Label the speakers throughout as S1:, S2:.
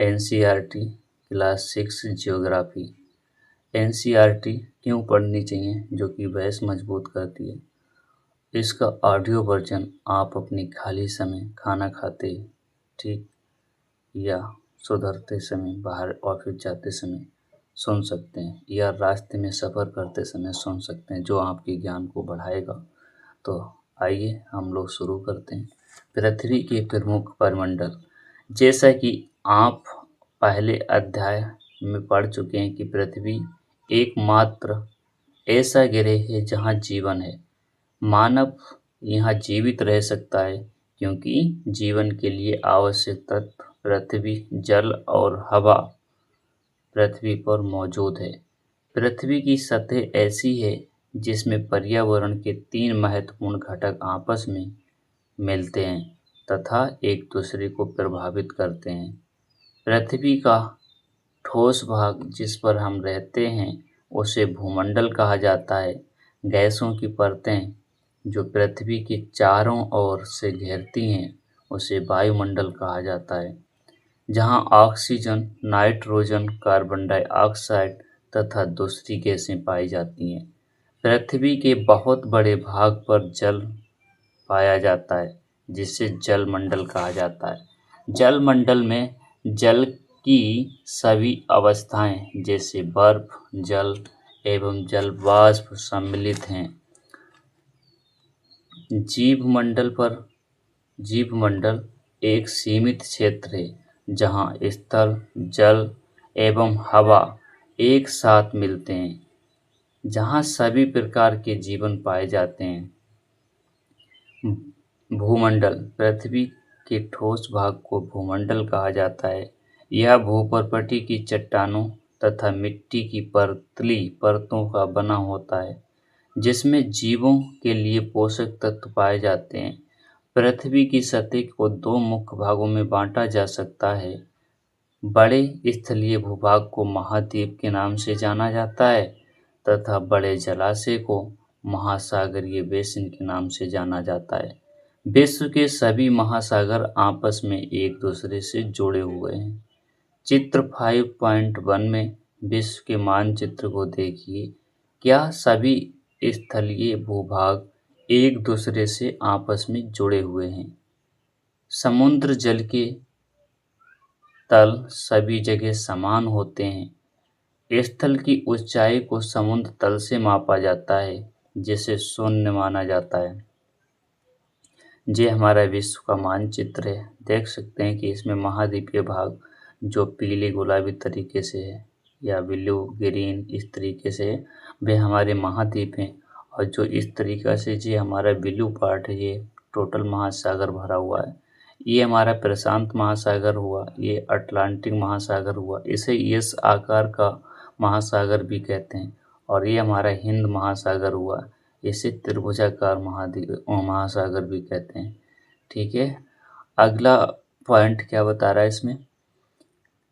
S1: NCERT class 6 geography. NCERT क्यों पढ़नी चाहिए, जो कि बहस मजबूत करती है। इसका ऑडियो वर्जन आप अपनी खाली समय, खाना खाते, ठीक, या सुधरते समय, बाहर ऑफिस जाते समय सुन सकते हैं, या रास्ते में सफ़र करते समय सुन सकते हैं, जो आपके ज्ञान को बढ़ाएगा। तो आइए हम लोग शुरू करते हैं। पृथ्वी के प्रमुख परिमंडल। जैसा कि आप पहले अध्याय में पढ़ चुके हैं कि पृथ्वी एकमात्र ऐसा ग्रह है जहाँ जीवन है। मानव यहाँ जीवित रह सकता है क्योंकि जीवन के लिए आवश्यक तत्व पृथ्वी, जल और हवा पृथ्वी पर मौजूद है। पृथ्वी की सतह ऐसी है जिसमें पर्यावरण के 3 महत्वपूर्ण घटक आपस में मिलते हैं तथा एक दूसरे को प्रभावित करते हैं। पृथ्वी का ठोस भाग, जिस पर हम रहते हैं, उसे भूमंडल कहा जाता है। गैसों की परतें जो पृथ्वी के चारों ओर से घेरती हैं, उसे वायुमंडल कहा जाता है, जहाँ ऑक्सीजन, नाइट्रोजन, कार्बन डाइऑक्साइड तथा दूसरी गैसें पाई जाती हैं। पृथ्वी के बहुत बड़े भाग पर जल पाया जाता है, जिसे जलमंडल कहा जाता है। जलमंडल में जल की सभी अवस्थाएं जैसे बर्फ, जल एवं जलवाष्प सम्मिलित हैं। जीवमंडल एक सीमित क्षेत्र है जहाँ स्थल, जल एवं हवा एक साथ मिलते हैं, जहाँ सभी प्रकार के जीवन पाए जाते हैं। भूमंडल। पृथ्वी के ठोस भाग को भूमंडल कहा जाता है। यह भूपर्पटी की चट्टानों तथा मिट्टी की पतली परतों का बना होता है, जिसमें जीवों के लिए पोषक तत्व पाए जाते हैं। पृथ्वी की सतह को 2 मुख्य भागों में बांटा जा सकता है। बड़े स्थलीय भूभाग को महाद्वीप के नाम से जाना जाता है तथा बड़े जलाशय को महासागरीय बेसिन के नाम से जाना जाता है। विश्व के सभी महासागर आपस में एक दूसरे से जुड़े हुए हैं। चित्र 5.1 में विश्व के मानचित्र को देखिए। क्या सभी स्थलीय भूभाग एक दूसरे से आपस में जुड़े हुए हैं? समुद्र जल के तल सभी जगह समान होते हैं। स्थल की ऊंचाई को समुद्र तल से मापा जाता है, जिसे शून्य माना जाता है। ये हमारा विश्व का मानचित्र है। देख सकते हैं कि इसमें महाद्वीपीय भाग जो पीले गुलाबी तरीके से है या ब्लू ग्रीन इस तरीके से है, वे हमारे महाद्वीप हैं। और जो इस तरीक़ा से ये हमारा ब्लू पार्ट है, ये टोटल महासागर भरा हुआ है। ये हमारा प्रशांत महासागर हुआ, ये अटलांटिक महासागर हुआ, इसे एस आकार का महासागर भी कहते हैं। और ये हमारा हिंद महासागर हुआ, इसे त्रिभुजाकार महासागर भी कहते हैं। ठीक है, अगला पॉइंट क्या बता रहा है इसमें?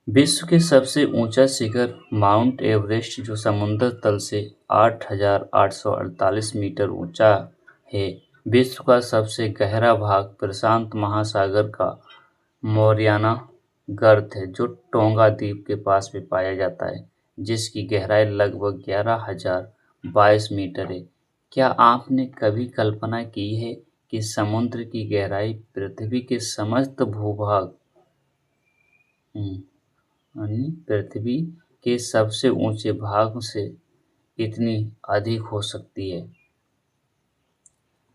S1: विश्व के सबसे ऊंचा शिखर माउंट एवरेस्ट, जो समुद्र तल से 8,848 मीटर ऊंचा है। विश्व का सबसे गहरा भाग प्रशांत महासागर का मोरियाना गर्त है, जो टोंगा द्वीप के पास में पाया जाता है, जिसकी गहराई लगभग 11,022 मीटर है। क्या आपने कभी कल्पना की है कि समुद्र की गहराई पृथ्वी के समस्त भूभाग यानी पृथ्वी के सबसे ऊंचे भाग से इतनी अधिक हो सकती है?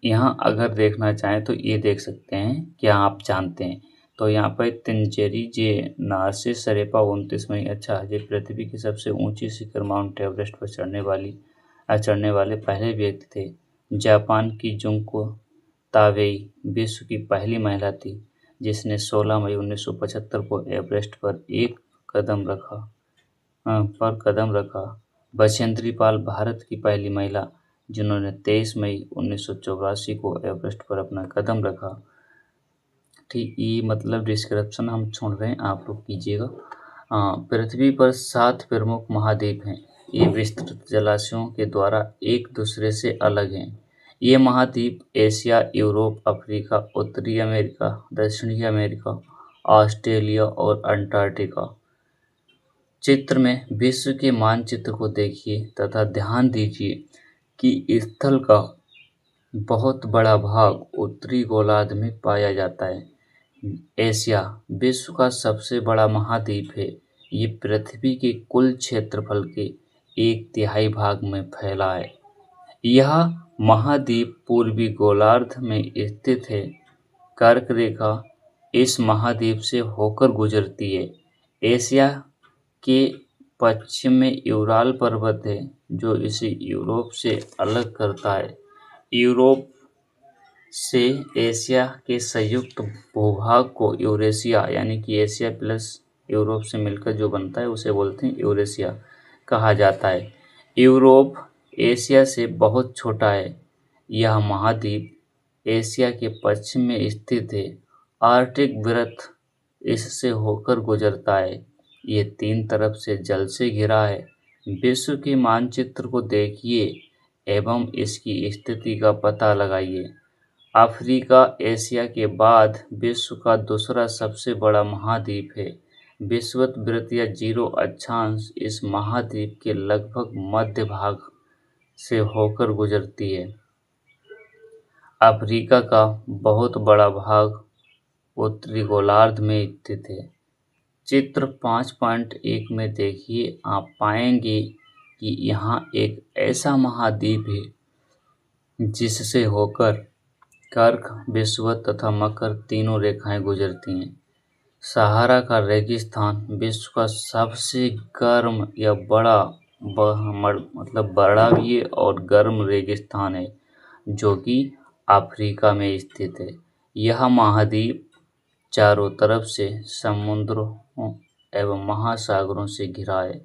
S1: यहाँ अगर देखना चाहें तो ये देख सकते हैं। क्या आप जानते हैं? तो यहाँ पर तिनचेरी जे नार्सिस सरेपा 29 मई। अच्छा, ये पृथ्वी की सबसे ऊंची शिखर माउंट एवरेस्ट पर चढ़ने वाले पहले व्यक्ति थे। जापान की जुंको ताबेई विश्व की पहली महिला थी जिसने 16 मई 1975 को एवरेस्ट पर कदम रखा। बछेंद्री पाल भारत की पहली महिला जिन्होंने 23 मई 1984 को एवरेस्ट पर अपना कदम रखा। ठीक, ये मतलब डिस्क्रिप्शन हम छोड़ रहे हैं, आप लोग कीजिएगा। पृथ्वी पर 7 प्रमुख महाद्वीप हैं। ये विस्तृत जलाशयों के द्वारा एक दूसरे से अलग हैं। ये महाद्वीप एशिया, यूरोप, अफ्रीका, उत्तरी अमेरिका, दक्षिणी अमेरिका ऑस्ट्रेलिया और अंटार्कटिका। चित्र में विश्व के मानचित्र को देखिए तथा ध्यान दीजिए कि स्थल का बहुत बड़ा भाग उत्तरी गोलार्ध में पाया जाता है। एशिया विश्व का सबसे बड़ा महाद्वीप है। ये पृथ्वी के कुल क्षेत्रफल के 1/3 भाग में फैला है। यह महाद्वीप पूर्वी गोलार्ध में स्थित है। कर्क रेखा इस महाद्वीप से होकर गुजरती है। एशिया के पश्चिम में यूराल पर्वत है जो इसे यूरोप से अलग करता है। यूरोप से एशिया के संयुक्त भूभाग को यूरेशिया यानी कि एशिया प्लस यूरोप से मिलकर जो बनता है उसे बोलते हैं यूरेशिया कहा जाता है। यूरोप एशिया से बहुत छोटा है। यह महाद्वीप एशिया के पश्चिम में स्थित है। आर्कटिक वृत्त इससे होकर गुजरता है। ये 3 तरफ से जल से घिरा है। विश्व के मानचित्र को देखिए एवं इसकी स्थिति का पता लगाइए। अफ्रीका एशिया के बाद विश्व का दूसरा सबसे बड़ा महाद्वीप है। विषुवत या 0 अक्षांश इस महाद्वीप के लगभग मध्य भाग से होकर गुजरती है। अफ्रीका का बहुत बड़ा भाग उत्तरी गोलार्ध में स्थित है। चित्र 5.1 में देखिए आप पाएंगे कि यहाँ एक ऐसा महाद्वीप है जिससे होकर कर्क, विषुवत तथा मकर तीनों रेखाएं गुजरती हैं। सहारा का रेगिस्तान विश्व का सबसे गर्म या बड़ा भी है और गर्म रेगिस्तान है जो कि अफ्रीका में स्थित है। यह महाद्वीप चारों तरफ से समुद्रों एवं महासागरों से घिरा है।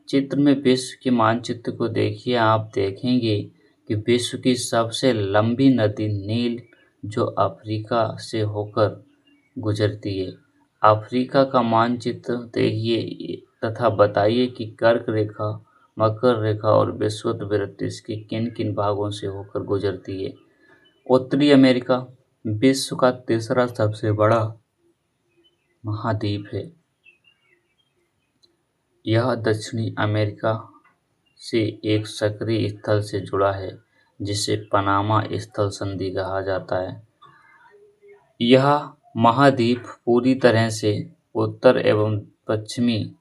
S1: चित्र में विश्व के मानचित्र को देखिए आप देखेंगे कि विश्व की सबसे लंबी नदी नील जो अफ्रीका से होकर गुजरती है। अफ्रीका का मानचित्र देखिए तथा बताइए कि कर्क रेखा, मकर रेखा और विषुवत वृत्त इसके किन किन भागों से होकर गुजरती है। उत्तरी अमेरिका विश्व का तीसरा सबसे बड़ा महाद्वीप है। यह दक्षिणी अमेरिका से एक सक्रिय स्थल से जुड़ा है जिसे पनामा स्थल संधि कहा जाता है। यह महाद्वीप पूरी तरह से उत्तर एवं पश्चिमी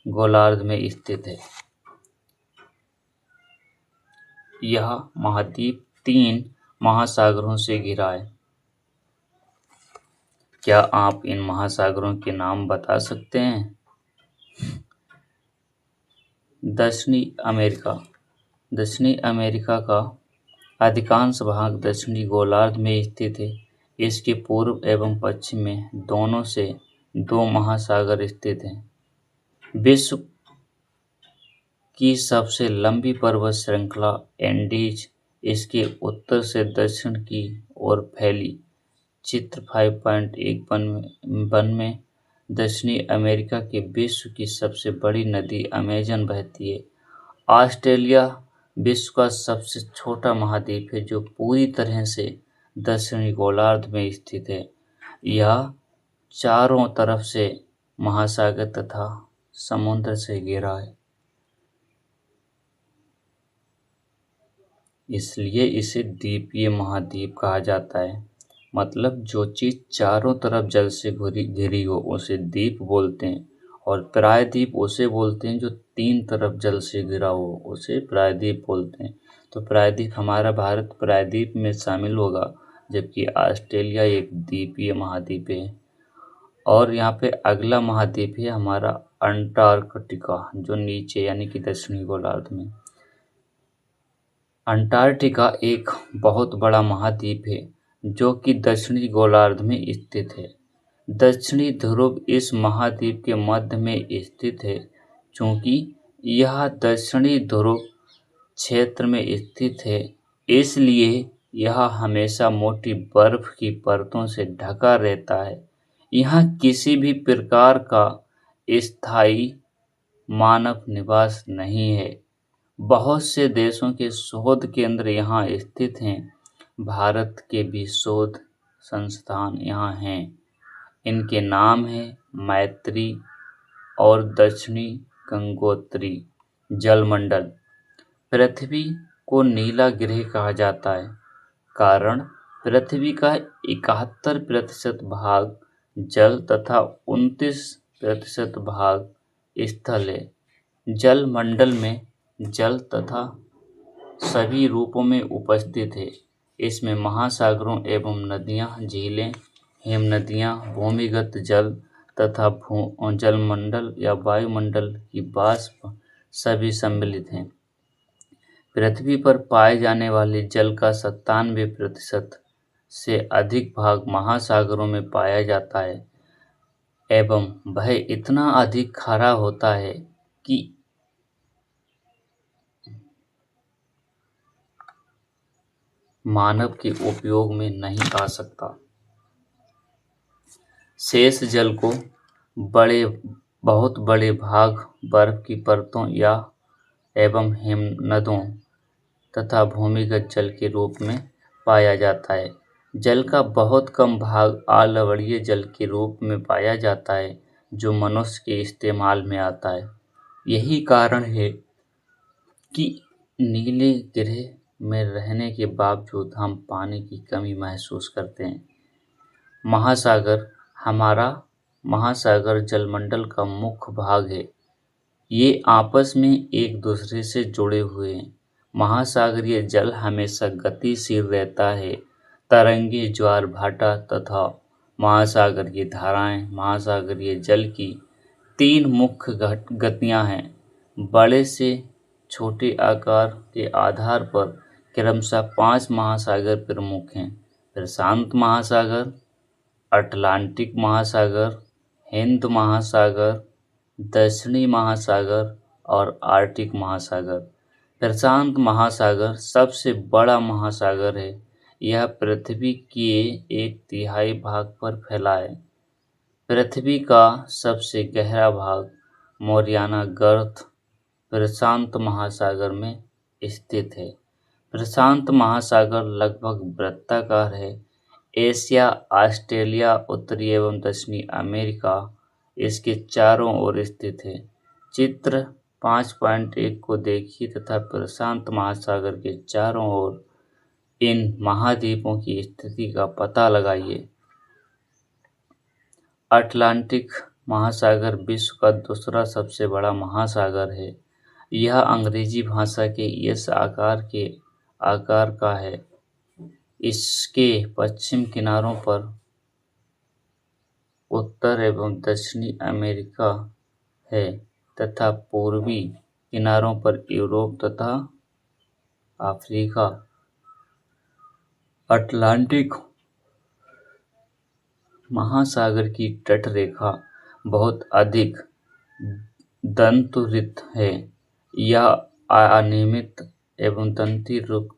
S1: गोलार्ध में स्थित है। यह महाद्वीप 3 महासागरों से घिरा है। क्या आप इन महासागरों के नाम बता सकते हैं? दक्षिणी अमेरिका का अधिकांश भाग दक्षिणी गोलार्ध में स्थित है। इसके पूर्व एवं पश्चिम में दोनों से 2 महासागर स्थित हैं। विश्व की सबसे लंबी पर्वत श्रृंखला एंडीज इसके उत्तर से दक्षिण की ओर फैली। चित्र 5.1 में दक्षिणी अमेरिका के विश्व की सबसे बड़ी नदी अमेजन बहती है। ऑस्ट्रेलिया विश्व का सबसे छोटा महाद्वीप है जो पूरी तरह से दक्षिणी गोलार्ध में स्थित है। यह चारों तरफ से महासागर तथा समुद्र से घिरा है, इसलिए इसे द्वीपीय महाद्वीप कहा जाता है। मतलब जो चीज़ चारों तरफ जल से घिरी हो उसे द्वीप बोलते हैं और प्रायद्वीप उसे बोलते हैं जो 3 तरफ जल से घिरा हो उसे प्रायद्वीप बोलते हैं। तो प्रायद्वीप हमारा भारत प्रायद्वीप में शामिल होगा जबकि ऑस्ट्रेलिया एक द्वीपीय महाद्वीप है। और यहाँ पे अगला महाद्वीप है हमारा अंटार्कटिका जो नीचे यानी कि दक्षिणी गोलार्ध में। अंटार्कटिका एक बहुत बड़ा महाद्वीप है जो कि दक्षिणी गोलार्ध में स्थित है। दक्षिणी ध्रुव इस महाद्वीप के मध्य में स्थित है। चूंकि यह दक्षिणी ध्रुव क्षेत्र में स्थित है इसलिए यह हमेशा मोटी बर्फ की परतों से ढका रहता है। यहाँ किसी भी प्रकार का स्थायी मानव निवास नहीं है। बहुत से देशों के शोध केंद्र यहाँ स्थित हैं। भारत के भी शोध संस्थान यहाँ हैं। इनके नाम हैं मैत्री और दक्षिणी गंगोत्री। जलमंडल। पृथ्वी को नीला ग्रह कहा जाता है, कारण पृथ्वी का 71% भाग जल तथा 29% भाग स्थल है। जलमंडल में जल तथा सभी रूपों में उपस्थित है। इसमें महासागरों एवं नदियाँ, झीलें, हिमनदियाँ, भूमिगत जल तथा जलमंडल या वायुमंडल की वाष्प सभी सम्मिलित हैं। पृथ्वी पर पाए जाने वाले जल का 97% से अधिक भाग महासागरों में पाया जाता है एवं वह इतना अधिक खारा होता है कि मानव के उपयोग में नहीं आ सकता। शेष जल को बहुत बड़े भाग बर्फ की परतों या एवं हिमनदों तथा भूमिगत जल के रूप में पाया जाता है। जल का बहुत कम भाग अलवणीय जल के रूप में पाया जाता है, जो मनुष्य के इस्तेमाल में आता है। यही कारण है कि नीले ग्रह में रहने के बावजूद हम पानी की कमी महसूस करते हैं। महासागर। हमारा महासागर जलमंडल का मुख्य भाग है। ये आपस में एक दूसरे से जुड़े हुए हैं। महासागरीय जल हमेशा गतिशील रहता है। तरंगे, ज्वार भाटा तथा महासागरीय धाराएं। महासागरीय जल की 3 मुख्य गतियां हैं। बड़े से छोटे आकार के आधार पर क्रमशः 5 महासागर प्रमुख हैं। प्रशांत महासागर, अटलांटिक महासागर, हिंद महासागर, दक्षिणी महासागर और आर्कटिक महासागर। प्रशांत महासागर सबसे बड़ा महासागर है। यह पृथ्वी के 1/3 भाग पर फैला है। पृथ्वी का सबसे गहरा भाग मोरियाना गर्त प्रशांत महासागर में स्थित है। प्रशांत महासागर लगभग वृत्ताकार है। एशिया, ऑस्ट्रेलिया, उत्तरी एवं दक्षिणी अमेरिका इसके चारों ओर स्थित है। चित्र 5.1 को देखिए तथा प्रशांत महासागर के चारों ओर इन महाद्वीपों की स्थिति का पता लगाइए। अटलांटिक महासागर विश्व का दूसरा सबसे बड़ा महासागर है। यह अंग्रेजी भाषा के एस आकार का है। इसके पश्चिम किनारों पर उत्तर एवं दक्षिणी अमेरिका है तथा पूर्वी किनारों पर यूरोप तथा अफ्रीका। अटलांटिक महासागर की तटरेखा बहुत अधिक दंतुरित है। यह अनियमित एवं दंतियुक्त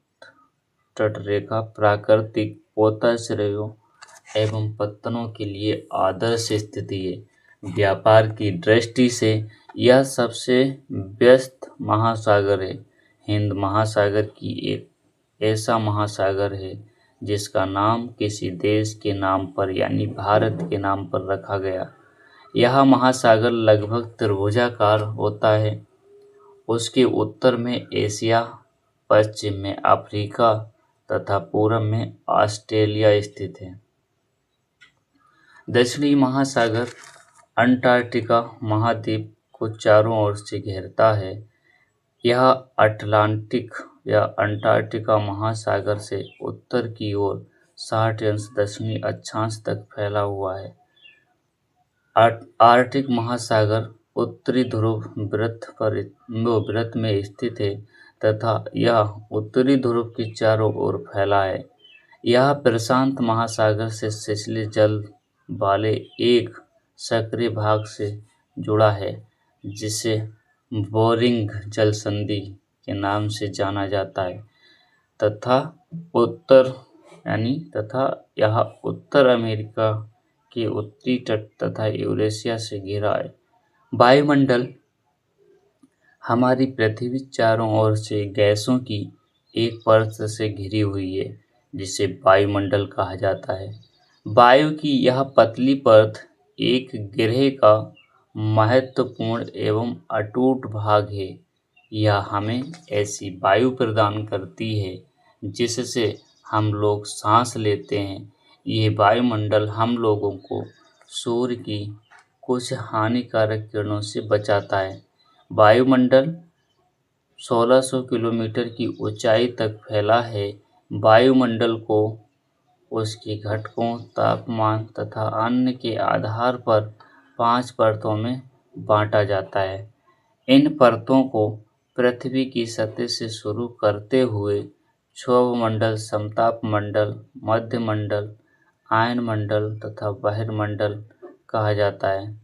S1: तटरेखा प्राकृतिक पोताश्रयों एवं पत्तनों के लिए आदर्श स्थिति है। व्यापार की दृष्टि से यह सबसे व्यस्त महासागर है। हिंद महासागर की एक ऐसा महासागर है जिसका नाम किसी देश के नाम पर यानी भारत के नाम पर रखा गया। यह महासागर लगभग त्रिभुजाकार होता है। उसके उत्तर में एशिया, पश्चिम में अफ्रीका तथा पूर्व में ऑस्ट्रेलिया स्थित है। दक्षिणी महासागर अंटार्कटिका महाद्वीप को चारों ओर से घेरता है। यह अटलांटिक या अंटार्कटिका महासागर से उत्तर की ओर 60 अंश दक्षिणी अक्षांश तक फैला हुआ है। आर्कटिक महासागर उत्तरी ध्रुव वृत्त में स्थित है तथा यह उत्तरी ध्रुव के चारों ओर फैला है। यह प्रशांत महासागर से सिचली जल वाले एक सक्रिय भाग से जुड़ा है, जिसे बोरिंग जल संधि के नाम से जाना जाता है तथा यह उत्तर अमेरिका के उत्तरी तट तथा यूरेशिया से घिरा है। वायुमंडल। हमारी पृथ्वी चारों ओर से गैसों की एक परत से घिरी हुई है, जिसे वायुमंडल कहा जाता है। वायु की यह पतली परत एक ग्रह का महत्वपूर्ण एवं अटूट भाग है। यह हमें ऐसी वायु प्रदान करती है जिससे हम लोग सांस लेते हैं। यह वायुमंडल हम लोगों को सूर्य की कुछ हानिकारक किरणों से बचाता है। वायुमंडल 1600 किलोमीटर की ऊंचाई तक फैला है। वायुमंडल को उसके घटकों, तापमान तथा अन्य के आधार पर 5 परतों में बांटा जाता है। इन परतों को पृथ्वी की सतह से शुरू करते हुए क्षोभमंडल, समतापमंडल, मध्यमंडल, आयनमंडल तथा बहिर्मंडल कहा जाता है।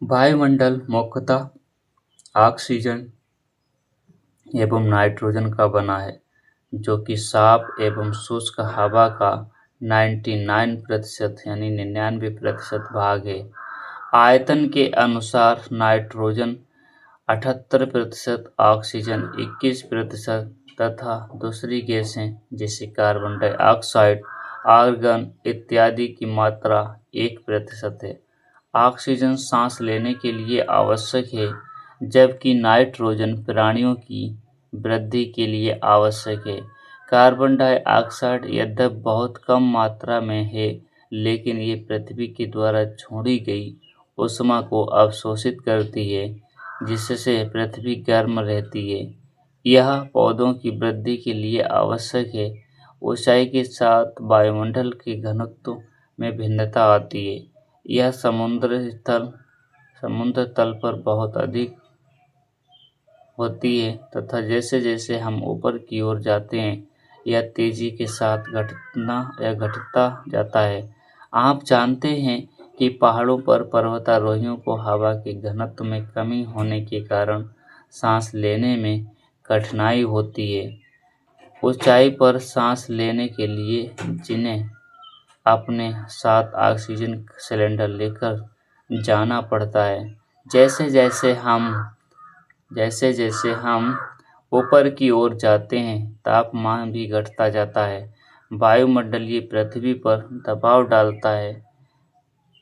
S1: वायुमंडल मुख्यतः ऑक्सीजन एवं नाइट्रोजन का बना है, जो कि साफ एवं शुष्क हवा का 99% यानी 99% भाग है। आयतन के अनुसार नाइट्रोजन 78%, ऑक्सीजन 21% तथा दूसरी गैसें जैसे कार्बन डाइऑक्साइड, आर्गन इत्यादि की मात्रा 1% है। ऑक्सीजन सांस लेने के लिए आवश्यक है, जबकि नाइट्रोजन प्राणियों की वृद्धि के लिए आवश्यक है। कार्बन डाइऑक्साइड यद्यपि बहुत कम मात्रा में है, लेकिन ये पृथ्वी के द्वारा छोड़ी गई ऊष्मा को अवशोषित करती है, जिससे पृथ्वी गर्म रहती है। यह पौधों की वृद्धि के लिए आवश्यक है। ऊंचाई के साथ वायुमंडल के घनत्व में भिन्नता आती है। यह समुद्र तल पर बहुत अधिक होती है तथा जैसे जैसे हम ऊपर की ओर जाते हैं, यह तेजी के साथ घटता जाता है। आप जानते हैं कि पहाड़ों पर पर्वतारोहियों को हवा के घनत्व में कमी होने के कारण सांस लेने में कठिनाई होती है। ऊंचाई पर सांस लेने के लिए जिन्हें अपने साथ ऑक्सीजन सिलेंडर लेकर जाना पड़ता है। जैसे जैसे हम ऊपर की ओर जाते हैं, तापमान भी घटता जाता है। वायुमंडलीय पृथ्वी पर दबाव डालता है।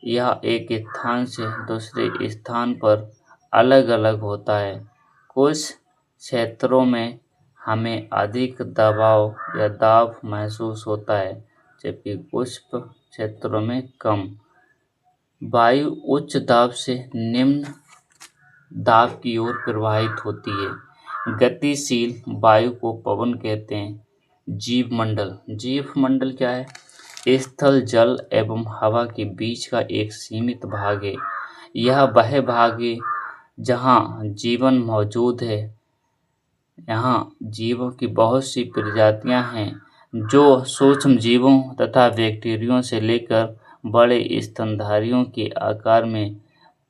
S1: यह एक स्थान से दूसरे स्थान पर अलग अलग होता है। कुछ क्षेत्रों में हमें अधिक दबाव या दाब महसूस होता है, जबकि कुछ क्षेत्रों में कम। वायु उच्च दाब से निम्न दाब की ओर प्रवाहित होती है। गतिशील वायु को पवन कहते हैं। जीवमंडल क्या है? स्थल, जल एवं हवा के बीच का एक सीमित भाग है। यह वह भाग है जहाँ जीवन मौजूद है। यहाँ जीवों की बहुत सी प्रजातियाँ हैं, जो सूक्ष्म जीवों तथा बैक्टीरिया से लेकर बड़े स्तनधारियों के आकार में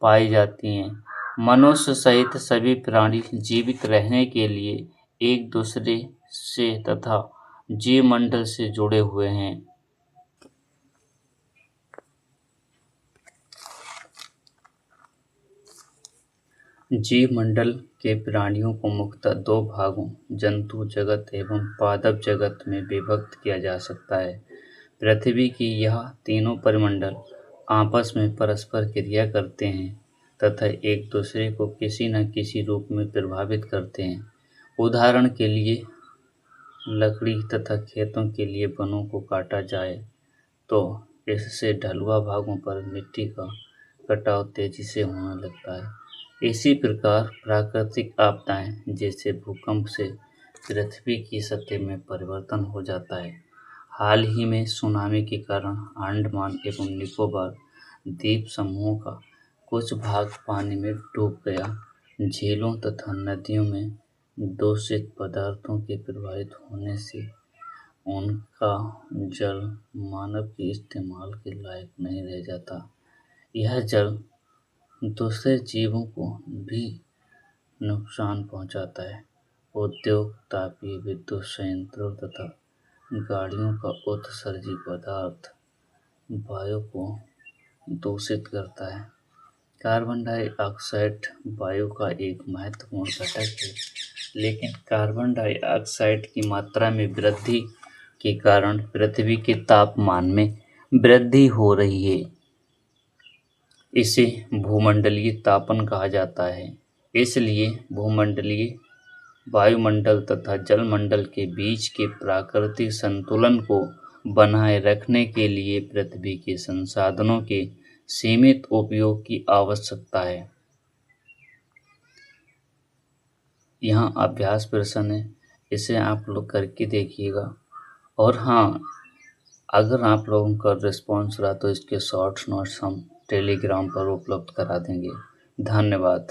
S1: पाई जाती हैं। मनुष्य सहित सभी प्राणी जीवित रहने के लिए एक दूसरे से तथा जीवमंडल से जुड़े हुए हैं। जीवमंडल के प्राणियों को मुख्यतः दो भागों, जंतु जगत एवं पादप जगत में विभक्त किया जा सकता है। पृथ्वी की यह तीनों परिमंडल आपस में परस्पर क्रिया करते हैं तथा एक दूसरे को किसी न किसी रूप में प्रभावित करते हैं। उदाहरण के लिए, लकड़ी तथा खेतों के लिए वनों को काटा जाए तो इससे ढलुआ भागों पर मिट्टी का कटाव तेजी से होने लगता है। इसी प्रकार प्राकृतिक आपदाएं जैसे भूकंप से पृथ्वी की सतह में परिवर्तन हो जाता है। हाल ही में सुनामी के कारण अंडमान एवं निकोबार द्वीप समूह का कुछ भाग पानी में डूब गया। झीलों तथा नदियों में दूषित पदार्थों के प्रवाहित होने से उनका जल मानव के इस्तेमाल के लायक नहीं रह जाता। यह जल दूसरे जीवों को भी नुकसान पहुंचाता है। उद्योग, तापीय विद्युत संयंत्रों तथा गाड़ियों का उत्सर्जित पदार्थ वायु को दूषित करता है। कार्बन डाइऑक्साइड वायु का एक महत्वपूर्ण घटक है, लेकिन कार्बन डाइऑक्साइड की मात्रा में वृद्धि के कारण पृथ्वी के तापमान में वृद्धि हो रही है। इसे भूमंडलीय तापन कहा जाता है। इसलिए भूमंडलीय वायुमंडल तथा जलमंडल के बीच के प्राकृतिक संतुलन को बनाए रखने के लिए पृथ्वी के संसाधनों के सीमित उपयोग की आवश्यकता है। यहाँ अभ्यास प्रश्न है, इसे आप लोग करके देखिएगा। और हाँ, अगर आप लोगों का रिस्पॉन्स रहा तो इसके शॉर्ट्स नोट्स हम टेलीग्राम पर उपलब्ध करा देंगे। धन्यवाद।